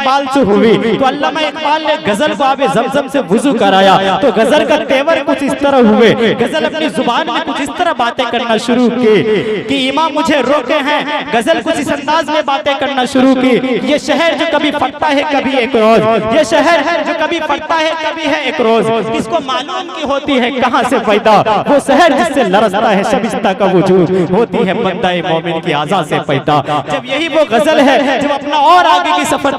इकबाल से हुई तो अल्लामा इकबाल ने गजल को आबे ज़मज़म से वुज़ू कराया तो गजल का तेवर कुछ इस तरह हुए। गजल अपनी जुबान में कुछ इस तरह बातें करना शुरू की कि इमाम मुझे रोके हैं। गजल कुछ इस अंदाज में बातें करना शुरू की, ये शहर जो कभी फटता है कभी एक रोज, ये शहर है जो कभी फटता है कभी है एक रोज, किसको मालूम की होती है कहाँ से पैदा, वो शहर जिससे लरसता है शबिस्ता का वजूद, होती है बंदाए मोमिन की आज़ा से पैदा। जब यही वो गजल है जब अपना और आगे की सफर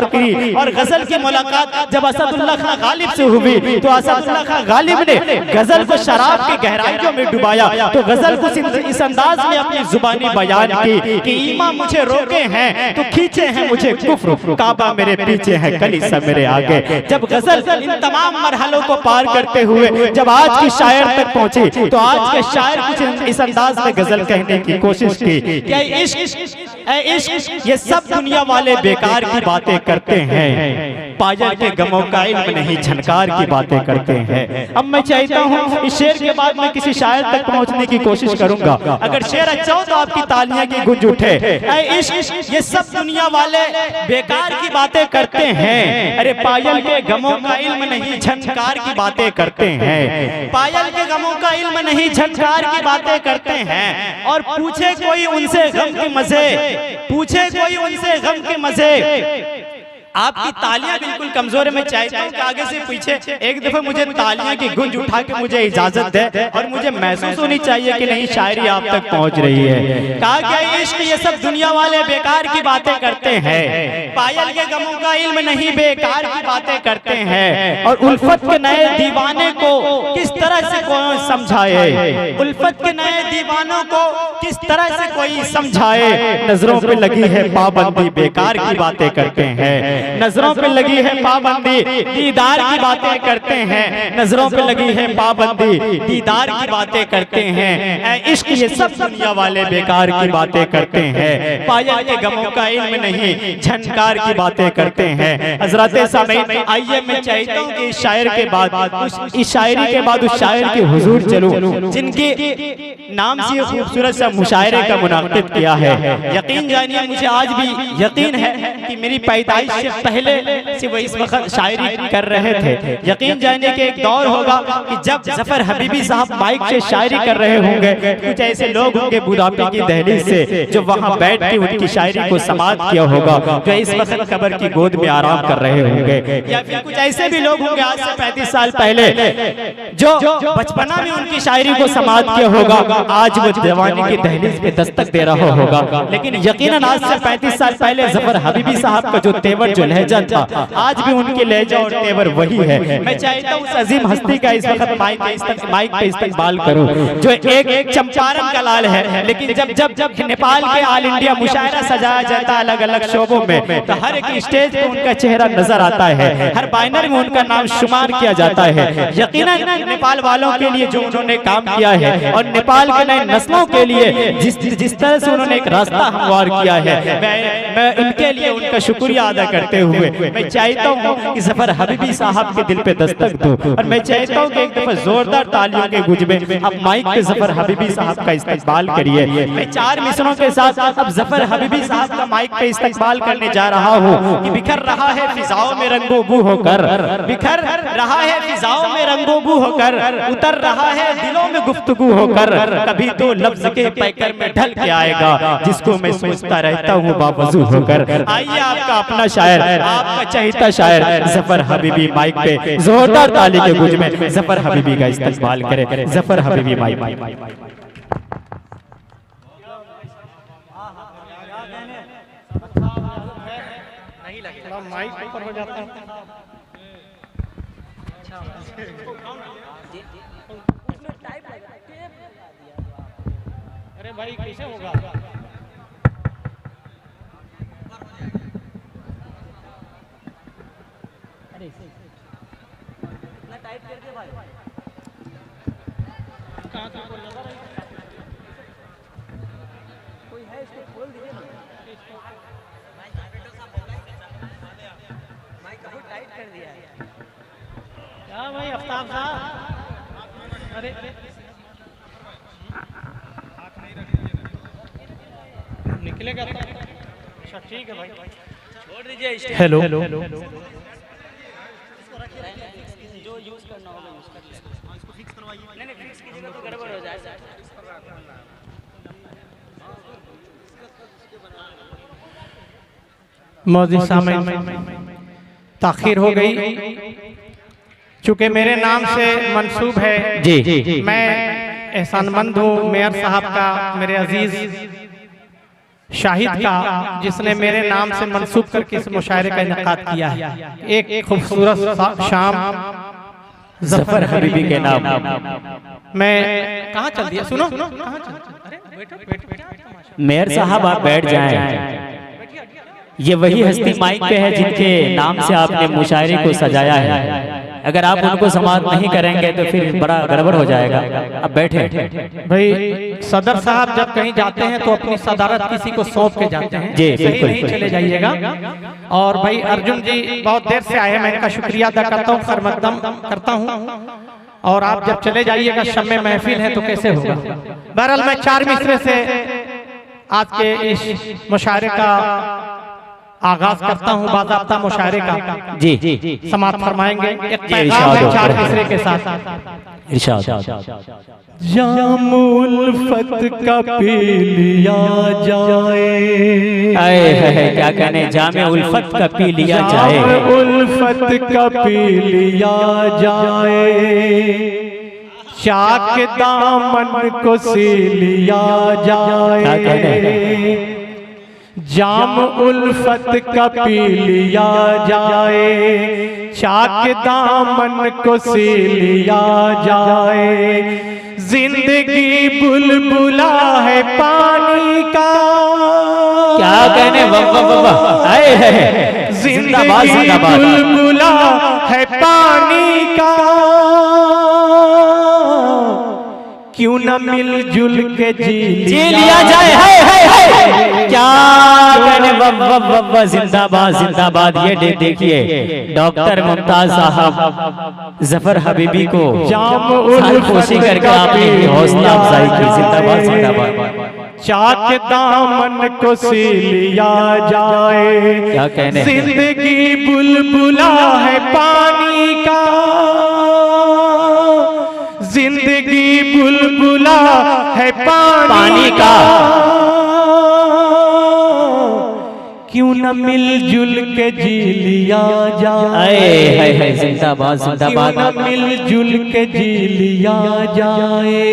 की और गजल की मुलाकात जब असदुल्लाह खां गालिब से हुई तो असदुल्लाह खां गालिब ने गजल को शराब की गहराइयों में डुबाया। तो गजल को इस अंदाज में अपनी जुबानी बयान की कि इमाम मुझे रोके हैं तो खींचे हैं मुझे कुफ्र, काबा मेरे पीछे है कलीसा मेरे आगे। जब गजल इन तमाम मरहलों को पार करते हुए जब आज की शायर तक पहुंची तो आज के शायर कुछ इस अंदाज में गजल कहने की कोशिश की कि इश्क ये सब दुनिया वाले बेकार की बातें करते हैं, पायल के गमों का इल्म नहीं झनकार की बातें करते हैं। अब मैं चाहता हूँ इस शेर के बाद मैं किसी शायर तक पहुँचने की कोशिश करूंगा। अगर शेर अच्छा हो तो आपकी तालियां की गूंज उठे। इश्क ये सब दुनिया वाले बेकार की बातें करते हैं, अरे पायल के गमों का इल्म नहीं झनकार की बातें करते हैं, पायल के गमों का इल्म नहीं झनकार की बातें करते हैं। और पूछे कोई उनसे गम के मजे, पूछे कोई उनसे गम के मजे। आपकी तालियां बिल्कुल कमजोर है, मैं चाहता हूं कि आगे से पीछे एक दफा मुझे तालियां की गूंज उठा के मुझे इजाजत दे और मुझे महसूस होनी चाहिए कि नहीं शायरी आप तक पहुंच रही है। कहा गया इश्क ये सब दुनिया वाले बेकार की बातें करते हैं, पायल के गमों का इल्म नहीं बेकार की बातें करते हैं। और उल्फत के नए दीवाने को किस तरह से कोई समझाए, उल्फत के नए दीवानों को किस तरह से कोई समझाए। नजरों पे लगी है पाबंदी बेकार की बातें करते हैं, नजरों पे लगी है पाबंदी दीदार की बातें करते हैं, नजरों पे लगी है पाबंदी दीदार की बातें करते हैं। इश्क ये सब दुनिया वाले बेकार की बातें करते हैं, पायल के गमों का इल्म नहीं झनकार की बातें करते हैं। हजरत सामीन आइए मैं चाहता हूँ कि इस शायर के बाद इस शायरी के बाद उस शायर के हुजूर चलूं जिनके नाम से खूबसूरत सा मुशायरे का मुनाकिद किया है। यकीन जानिए मुझे आज भी यकीन है कि मेरी पैदाइश से पहले से वो इस वक्त शायरी कर रहे थे। यकीन जानिए कि एक दौर होगा कि जब जफर हबीबी साहब माइक से शायरी कर रहे होंगे, कुछ ऐसे लोग होंगे बुढ़ापे की दहलीज से जो वहां बैठ के उनकी शायरी को समाप्त किया होगा, जो इस वक्त कब्र की गोद में आराम कर रहे होंगे। या फिर कुछ ऐसे भी लोग होंगे आज से 35 साल पहले जो बचपना में उनकी शायरी को समाप्त किया होगा, आज वो जवानी की दहलीज पे दस्तक दे रहा होगा। लेकिन यकीनन आज से 35 साल पहले जफर हबीबी साहब का जो तेवर जो लहजा था आज भी उनके लहजा और तेवर वही है। मैं चाहता हूँ उस अजीम हस्ती का इस वक्त माइक पे इस्तेमाल करूं जो एक चंपारण का लाल है, लेकिन जब नेपाल के ऑल इंडिया मुशायरा सजाया जाता है अलग अलग शोबों में तो हर एक स्टेज पे उनका चेहरा नजर आता है, हर बैनर में उनका नाम शुमार किया जाता है। यकीनन नेपाल वालों के लिए जो उन्होंने काम किया है और नेपाल के नए नस्लों के लिए जिस तरह से उन्होंने एक रास्ता हमवार किया है, मैं उनके लिए उनका शुक्रिया अदा करते हुए मैं चाहता हूँ कि जफर हबीबी साहब के दिल पे दस्तक दो। और मैं चाहता हूँ कि एक दफा जोरदार तालियों के गुंज में अब माइक पे जफर हबीबी साहब का इस्तेमाल करिए। मैं 4 मिसरों के साथ अब जफर हबीबी साहब का माइक पे इस्तेमाल करने जा रहा हूँ कि बिखर रहा है फिजाओं में रंगो बू होकर, बिखर रहा है फिजाओं में रंगो बू होकर, उतर रहा है दिलों में गुफ्तगू होकर, कभी तो लफ्ज के पैकर में ढल के आएगा जिसको मैं सोचता रहता हूँ बावजू होकर। आइए आपका अपना शायर, आपका चाहता शायर जफर हबीबी माइक पे जोरदार ताली के गुंज में जफर हबीबी का इस्तेमाल करे। जफर हबीबी माइक माइक ऊपर हो जाता है। अरे भाई कैसे होगा? अरे इतना टाइट करके भाई कहाँ बोल रहा था? कोई है इसको खोल दीजिए ना। माइक बहुत टाइट कर दिया है क्या भाई आफ्ताब साहब? अरे निकलेगा तो अच्छा ठीक है भाई। हेलो, मौजूद सामईन, ताखीर हो गई, चूंकि मेरे नाम से मंसूब है जी, मैं एहसानमंद हूँ मेयर साहब का, मेरे अजीज शाहिद का, जिसने मेरे नाम से मंसूब करके इस मुशायरे का इनेकाद किया है। एक खूबसूरत शाम ज़फ़र हबीबी के नाम। मैं कहाँ चल दिया, सुनो, मेयर साहब आप बैठ जाएं। ये वही हस्ती माइक पे है जिनके नाम से आपने मुशायरे को सजाया है। अगर आप उनको समाप्त नहीं करेंगे तो फिर बड़ा गड़बड़ हो जाएगा। अब बैठे। भाई सदर साहब जब कहीं जाते हैं तो अपनी सदारत किसी को सौंप के जाते हैं जी, बिल्कुल नहीं चले जाइएगा। और भाई अर्जुन जी बहुत देर से आए हैं, मैं इनका शुक्रिया अदा करता हूँ, खैर मकदम करता हूँ। और आप जब चले जाइएगा, शम्मे महफिल है तो कैसे होगा। बहरहाल मैं 4 मिसरे से आज के इस मुशायरे का आगाज करता हूँ, बाज़ाब्ता मुशायरे का जी समाप्त फरमाएंगे एक पैगाम है 4 मिसरे के साथ। इरशाद। जाम उल्फत का पी लिया जाए, आए है क्या कहने, जामे उल्फत का पी लिया जाए, उल्फत का पी लिया जाए, चाक दामन को सी लिया जाए, जाम उल्फत का पी लिया जाए, चाक दामन को सी लिया जाए, जिंदगी बुलबुला है पानी का, क्या कहने, वाह वाह वाह, आए है, जिंदगी बुलबुला है पानी का, क्यों न मिलजुल के जी लिया जाए, है क्या कहने, वाह जिंदाबाद जिंदाबाद। ये देखिए डॉक्टर मुमताज साहब ज़फ़र हबीबी को कोशिश करके आपने हौसला अफजाई की। जिंदाबाद जिंदाबाद। चाक दामन को सी लिया जाए, क्या कहने, जिंदगी बुलबुला है पानी का, जिंदगी बुलबुला है पानी का, क्यों न मिलजुल के जी लिया जाए, है जिंदाबाद जिंदाबाद, क्यों न मिलजुल के जी लिया जाए।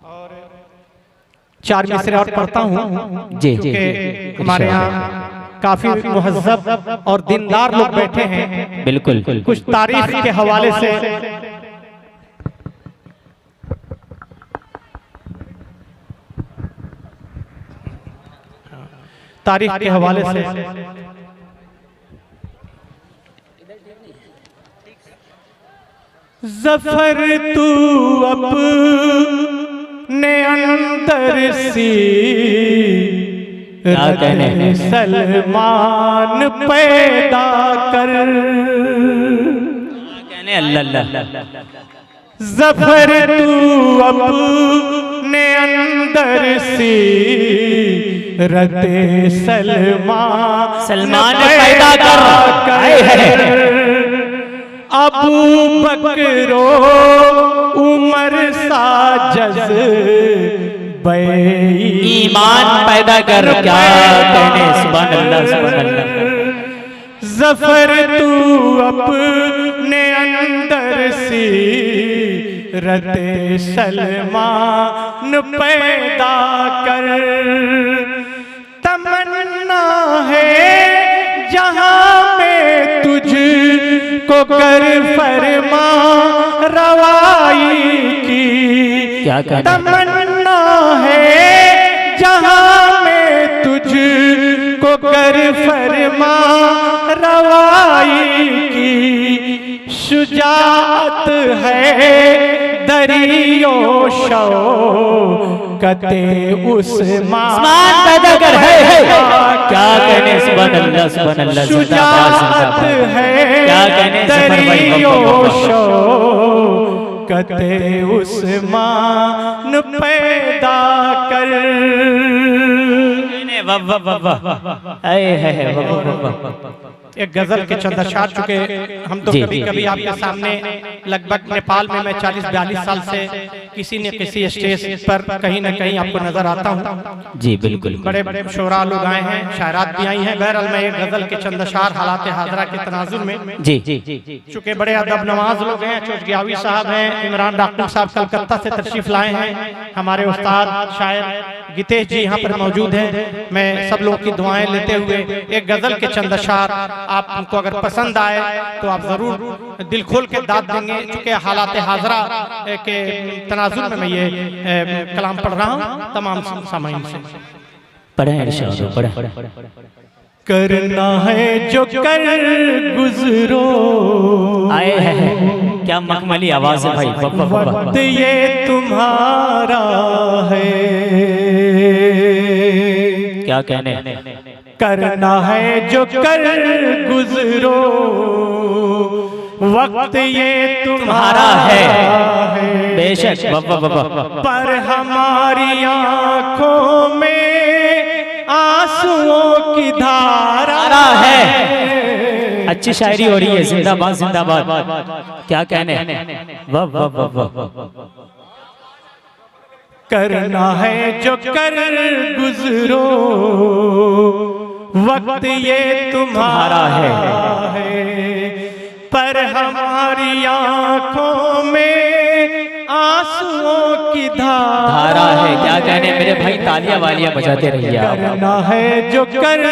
और 4 मिसरे और पढ़ता हूँ जी, हमारे यहाँ काफी मुहज्जब और दीनदार लोग बैठे हैं, बिल्कुल कुछ तारीख के हवाले से ज़फ़र तू अपने अंदर सी कहने, सलमान पैदा कर, कहने अल्लाह, ज़फ़र तू अपने अंदर सी रते सलमान पैदा कर, अबू बकरो उमर सा जज़्बे ईमान पैदा कर, क्या कहने, सुभान अल्लाह सुभान अल्लाह। ज़फ़र तू अपने अंदर सी रते सलमान पैदा कर, तमन्ना है जहां में तुझ को कर फरमा रवाई की, क्या तमन्ना है जहां में तुझ को कर फरमा रवाई की, शुजाअत है दरियो शौकते उस्मान पैदा कर, है क्या कहने, सुभान अल्लाह सुभान अल्लाह, शुजाअत है क्या कहने, दरियो शौकते उस्मान पैदा कर, वाह वाह वाह वाह, आए है वाह वाह वाह। एक गजल के चंद अशआर, चुके हम तो जी, कभी जी। कभी आपके सामने लगभग नेपाल में मैं 40-42 साल से किसी न किसी स्टेज पर कहीं न कहीं आपको नजर आता हूँ। जी बिल्कुल। बड़े बड़े शोरा लोग आए हैं, शायरात भी आई हैं। बहरहाल मैं एक गजल के चंद अशआर हालात हाजरा के तनाजुर में, जी चूंकि बड़े अदब नवाज लोग हैं, चोचगियावी साहब हैं, इमरान डॉक्टर साहब कलकत्ता से तशरीफ लाए हैं, हमारे उस्ताद शायर गितेश जी यहाँ पर मौजूद हैं। मैं सब लोगों की दुआएं लेते हुए एक गजल के चंद अशआर आपको अगर पसंद आए तो आप जरूर दिल खोल के दाद देंगे, चूंकि हालात हाजरा के तनाजुर में मैं ये कलाम पढ़ रहा हूँ तमाम सामाइन से। पढ़े इरशाद पढ़े। करना है जो कर गुजरो, आए है क्या मखमली आवाज है भाई, वाह वाह वाह वाह। वक्त ये तुम्हारा है, क्या कहने। करना है जो कर गुजरो, वक्त ये तुम्हारा है, बेशक वाह वाह वाह वाह। पर हमारी आंखों में आंसुओं की धारा है। अच्छी शायरी हो रही है, जिंदाबाद जिंदाबाद, क्या कहने। वाह वाह वाह वाह। करना है जो कर गुजरो, वक्त ये तुम्हारा है, पर हमारी आंखों में आंसुओं की धारा है। क्या कहने मेरे भाई, तालियां वालियां बजाते रहिए आप। करना है जो कर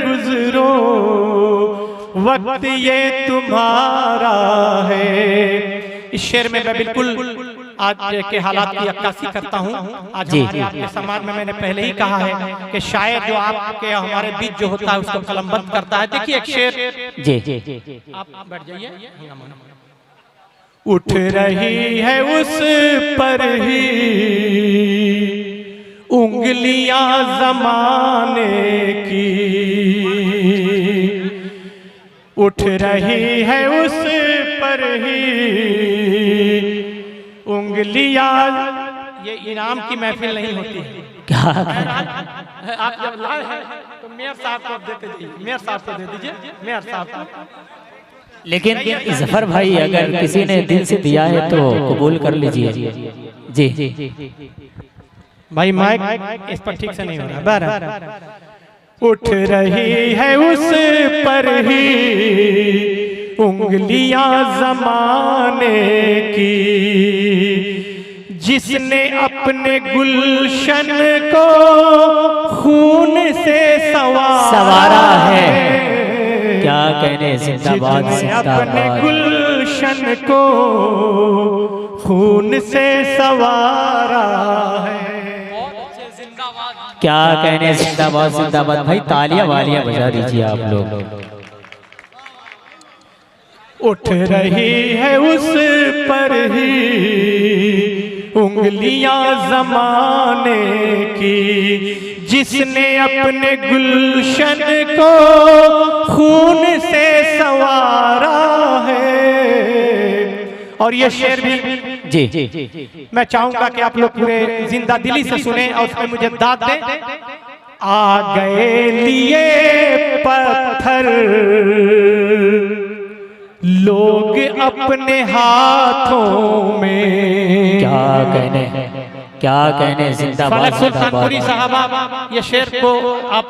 गुजरो, वक्त ये तुम्हारा है। इस शेर में मैं बिल्कुल आज के हालात की अक्कासी करता हूँ। आज जी, हमारे जी, आपके समाज में मैंने पहले ही कहा है कि शायर जो आपके हमारे बीच जो होता है उसको कलमबंद करता है। देखिए एक शेर, जी आप बैठ जाइए। उठ रही है उस पर ही उंगलियां जमाने की, उठ रही है उस पर ही उंगलियां। ये इनाम की महफिल नहीं होती है। क्या आप जब लाए हैं तो मेयर साहब को देते जाइए, मेयर साहब को दे दीजिए, मेयर साहब को। लेकिन जफर भाई अगर किसी ने दिल से दिया है तो कबूल कर लीजिए। जी भाई माइक इस पर ठीक से नहीं हो रहा। बहरहाल उठ रही है उस पर ही उंगलियां जमाने की, जिसने अपने गुलशन को खून से सवारा है। क्या कहने, जिंदाबाद जिसने अपने जिंदाबाद। गुलशन को खून से सवारा है। क्या कहने, जिंदाबाद जिंदाबाद। भाई तालियां वालियां बजा दीजिए आप लोग। उठ रही है उस पर ही उंगलियां जमाने की, जिसने अपने गुलशन को खून से सवारा है। और ये शेर भी जी मैं चाहूंगा कि आप लोग पूरे जिंदा दिली से सुने और उसमें मुझे दाद दें। आ गए लिए पत्थर लोग अपने हाथों में। क्या कहने, जिंदाबाद सुल्तानपुरी जिंदाबाद। साहब ये शेर को आप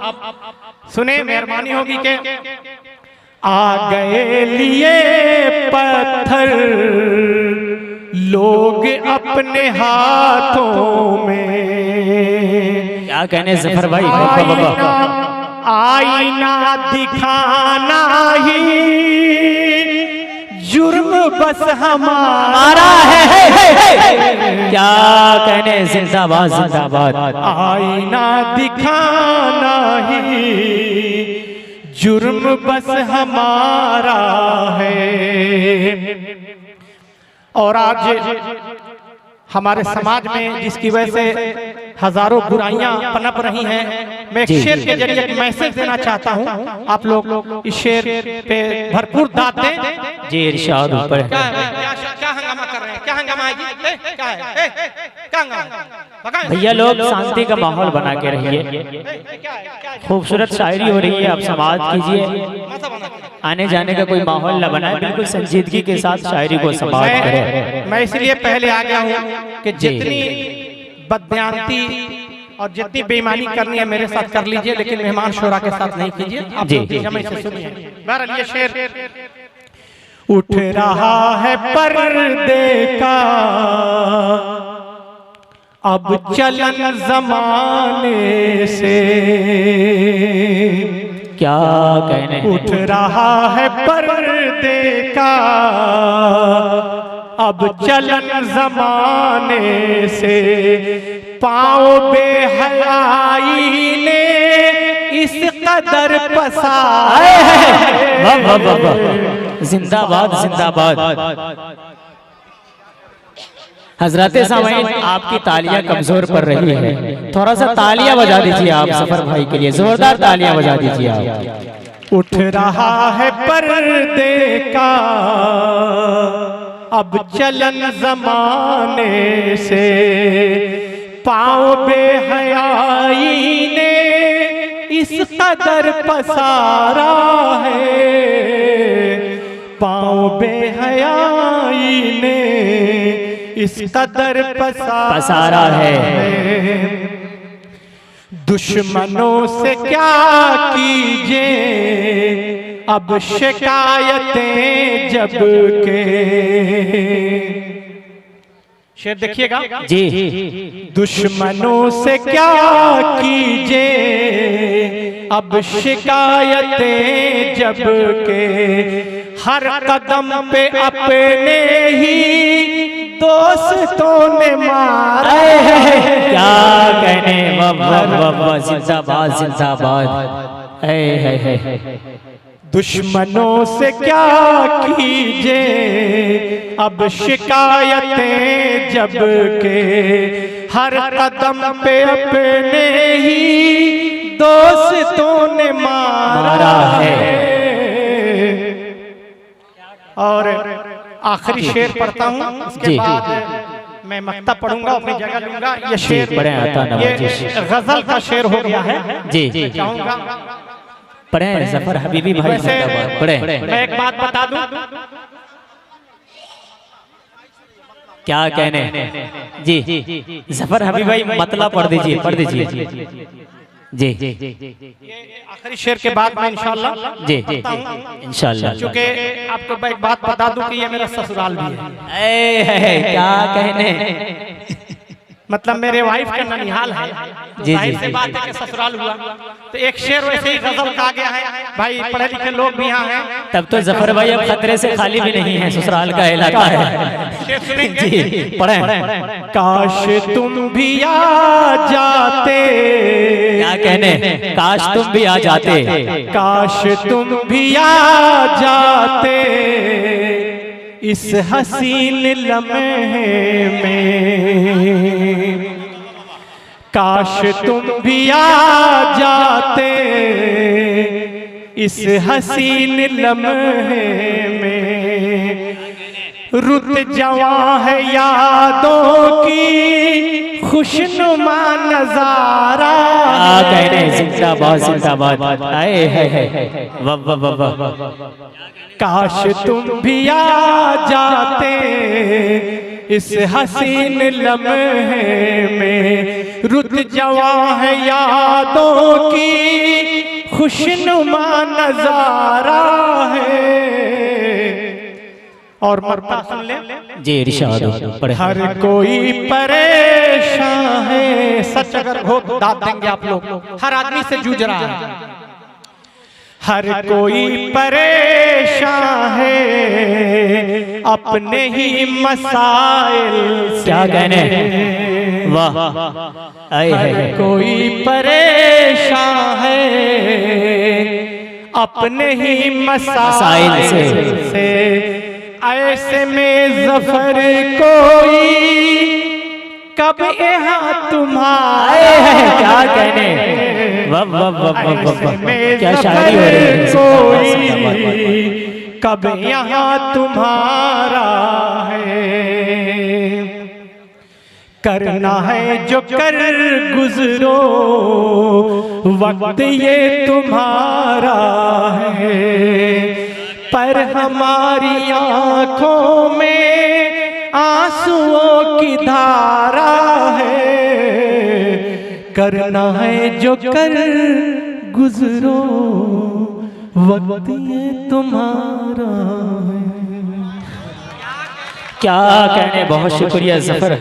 सुने, मेहरबानी होगी कि आ गए लिए पत्थर लोग अपने हाथों में। क्या कहने जफर भाई, आईना दिखाना ही जुर्म बस हमारा है। क्या कहने, जिंदाबाद जिंदाबाद। आईना दिखाना ही जुर्म बस हमारा है। और आज हमारे समाज में जिसकी वजह से हजारों बुराइयां पनप रही हैं, मैं एक शेर के जरिए एक मैसेज देना चाहता हूं। आप लोग इस शेर पे भरपूर दाद दें। जी इरशाद ऊपर। क्या हंगामा कर रहे हैं, क्या हंगामा है जी? क्या है क्या हंगामा? भैया लोग शांति का माहौल बना के रहिए। खूबसूरत शायरी हो रही है, आप समाप्त कीजिए। आने जाने का कोई माहौल न बनाए, बिल्कुल संजीदगी के साथ शायरी को समाप्त करें। मैं इसलिए पहले आ गया हूँ कि जितनी बदबयानती और जितनी बेईमानी करनी है मेरे साथ कर लीजिए, लेकिन मेहमान शोरा के साथ नहीं कीजिए। आप जमे से सुनिए। बहरहाल ये शेर उठ रहा है पर्दे का अब चलन जमाने से, क्या कहने। उठ रहा है पर्दे का अब चलन जमाने से, पाँव बेहयाई ने इस कदर पसारा। जिंदाबाद जिंदाबाद। हजरत सामईन, आपकी तालियां कमजोर पड़ रही है, थोड़ा सा तालियां बजा दीजिए आप सफर भाई के लिए, जोरदार तालियां बजा दीजिए आप। उठ रहा है पर्दे का अब चलन जमाने से, पाँव बेहयाई ने इस कदर पसारा है, पाँव बेहयाई ने इस कदर पसारा है। दुश्मनों से क्या कीजिए अब शिकायतें जब के। शेर देखिएगा जी। दुश्मनों से क्या कीजिए अब शिकायतें जब के, हर कदम पे अपने ही दोस्तों ने मारा। क्या कहने। जिंदाबाद जिंदाबाद। दुश्मनों से क्या कीजिए अब शिकायतें जब के, हर कदम पे अपने ही दोस्तों ने मारा है। और आखिरी शेर पढ़ता हूँ, उसके बाद मैं मक्ता पढ़ूंगा, अपनी जगह लूंगा। ये शेर ये गजल का शेर हो गया है जी। चाहूंगा पढ़े जफर हबीबी भाई, पढ़े। मैं एक बात बता दूं, क्या कहने। जी जफर हबीबी भाई मतलब पढ़ दीजिए, पढ़ दीजिए जी। आखिरी शेर के बाद मैं इंशाल्लाह जी इंशाल्लाह। क्योंकि आपको मैं एक बात बता दूं कि ये मेरा ससुराल भी है। क्या कहने। मतलब मेरे वाइफ का ननिहाल है। जी जाहिर सी बात है कि ससुराल हुआ तो एक शेर वैसे ही गजल का आ गया है। भाई पढ़े लिखे लोग भी यहाँ हैं। तब तो जफर भाई अब खतरे से खाली भी नहीं है, ससुराल का इलाका है। शेर सुनेंगे जी पढ़े। काश तुम भी आ जाते। क्या कहने। काश तुम भी आ जाते। काश तुम भी आ जाते इस हसीन लम्हे में। काश तुम भी आ जाते इस हसीन लम्हे में। रुत जवां है यादों की खुशनुमा नजारा। कहने जिंदाबाद जिंदाबाद। आए है वाह। काश तुम भी आ जाते इस हसीन लम्हे में। रुत जवां है यादों की खुशनुमा नजारा है। और मरता सुन ले जी इरशाद पढ़े। हर कोई परेशान है। सच अगर हो तो दाद देंगे आप लोग। हर आदमी से जूझ रहा है। हर कोई परेशान है अपने ही मसाइल से। क्या कहने। वाह। हर कोई परेशान है अपने ही मसाइल से। ऐसे में जफर कोई कब यहाँ तुम्हारे। क्या कहने। वाह वाह वाह वाह। क्या शायरी हो रही है। कोई कब यहाँ तुम्हारा है। करना है जो कर गुजरो, वक्त ये तुम्हारा है, पर हमारी आंखों में आंसुओं की धारा है। करना है जो कर गुजरो, वक्त ये तुम्हारा है। क्या कहने, बहुत शुक्रिया जफर।